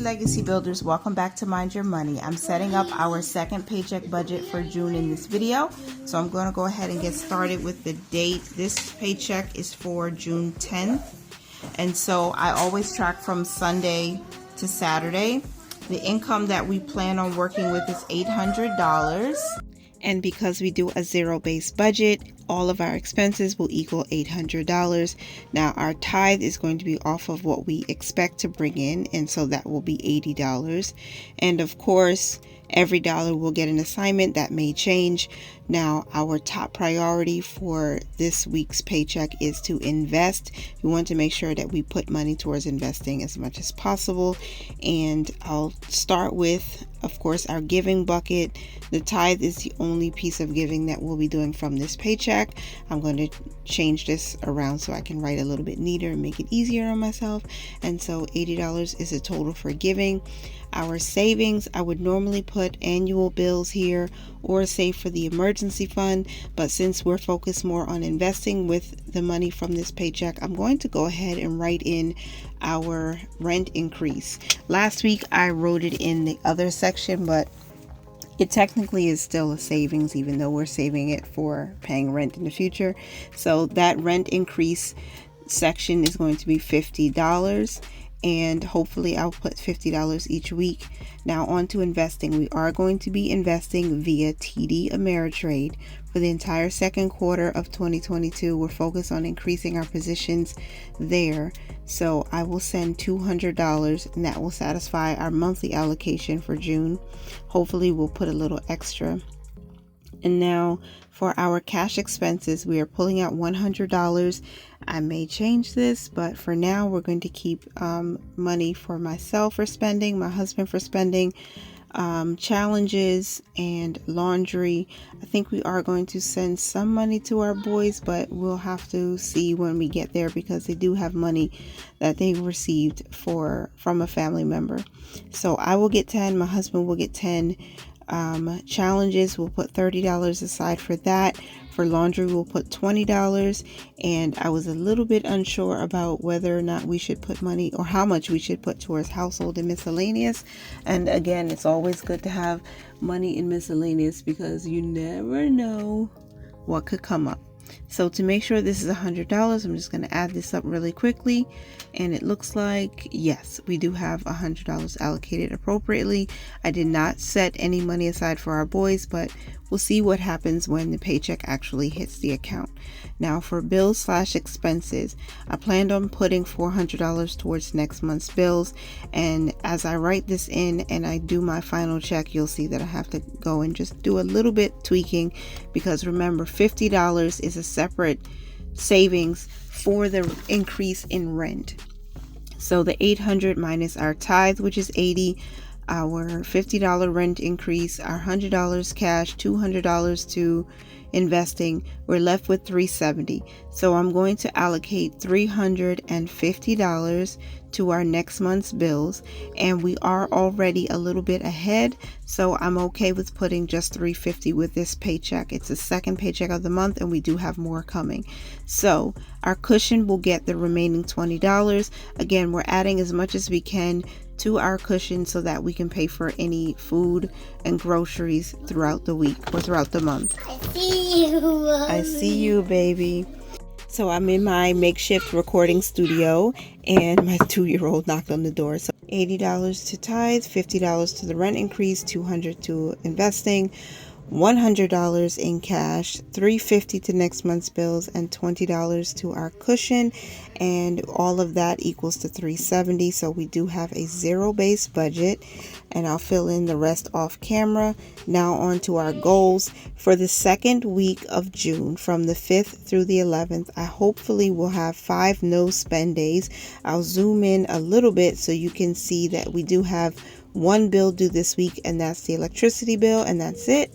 Legacy Builders, welcome back to Mind Your Money. I'm setting up our second paycheck budget for June in this video. So I'm going to go ahead and get started with the date. This paycheck is for June 10th. And so I always track from Sunday to Saturday. The income that we plan on working with is $800. And because we do a zero-based budget, all of our expenses will equal $800. Now our tithe is going to be off of what we expect to bring in, and so that will be $80. And of course, every dollar will get an assignment that may change. Now our top priority for this week's paycheck is to invest. We want to make sure that we put money towards investing as much as possible. And I'll start with, of course, our giving bucket. The tithe is the only piece of giving that we'll be doing from this paycheck. I'm going to change this around so I can write a little bit neater and make it easier on myself. And so $80 is a total for giving. Our savings, I would normally put annual bills here or save for the emergency fund, but since we're focused more on investing with the money from this paycheck, I'm going to go ahead and write in our rent increase. Last week I wrote it in the other section, but it technically is still a savings, even though we're saving it for paying rent in the future. So that rent increase section is going to be $50. And hopefully I'll put $50 each week. Now on to investing. We are going to be investing via TD Ameritrade for the entire second quarter of 2022. We're focused on increasing our positions there. So I will send $200 and that will satisfy our monthly allocation for June. Hopefully we'll put a little extra. And now for our cash expenses, we are pulling out $100. I may change this, but for now we're going to keep money for myself for spending, my husband for spending, challenges and laundry. I think we are going to send some money to our boys, but we'll have to see when we get there because they do have money that they received from a family member. So I will get 10, my husband will get 10. Challenges, we'll put $30 aside for that. For laundry, we'll put $20. And I was a little bit unsure about whether or not we should put money or how much we should put towards household and miscellaneous. And again, it's always good to have money in miscellaneous because you never know what could come up. So to make sure this is $100, I'm just going to add this up really quickly. And it looks like, yes, we do have $100 allocated appropriately. I did not set any money aside for our boys, but we'll see what happens when the paycheck actually hits the account. Now for bills/expenses, I planned on putting $400 towards next month's bills. And as I write this in and I do my final check, you'll see that I have to go and just do a little bit tweaking because remember, $50 is a separate savings for the increase in rent. So the $800 minus our tithe, which is $80, our $50 rent increase, our $100 cash, $200 to investing, we're left with $370. So I'm going to allocate $350 to our next month's bills, and we are already a little bit ahead, so I'm okay with putting just $350 with this paycheck. It's the second paycheck of the month and we do have more coming. So our cushion will get the remaining $20. Again, we're adding as much as we can to our cushion so that we can pay for any food and groceries throughout the week or throughout the month. I see you, Mommy. I see you, baby. So I'm in my makeshift recording studio and my 2-year-old knocked on the door. So $80 to tithe, $50 to the rent increase, $200 to investing, $100 in cash, $350 to next month's bills, and $20 to our cushion, and all of that equals to $370. So we do have a zero-based budget, and I'll fill in the rest off camera. Now on to our goals for the second week of June, from the 5th through the 11th. I hopefully will have 5 no spend days. I'll zoom in a little bit so you can see that we do have one bill due this week, and that's the electricity bill, and that's it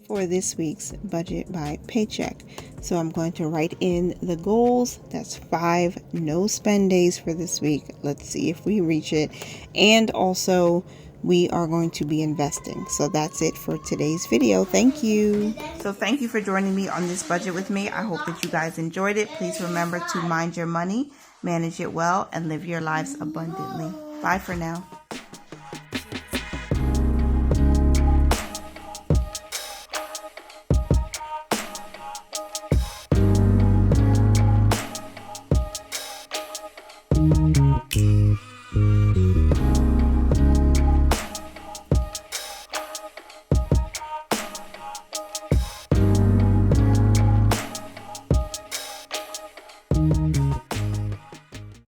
for this week's budget by paycheck. So I'm going to write in the goals. That's 5 no spend days for this week. Let's see if we reach it. And also we are going to be investing. So that's it for today's video. Thank you. So thank you for joining me on this budget with me. I hope that you guys enjoyed it. Please remember to mind your money, manage it well, and live your lives abundantly. Bye for now.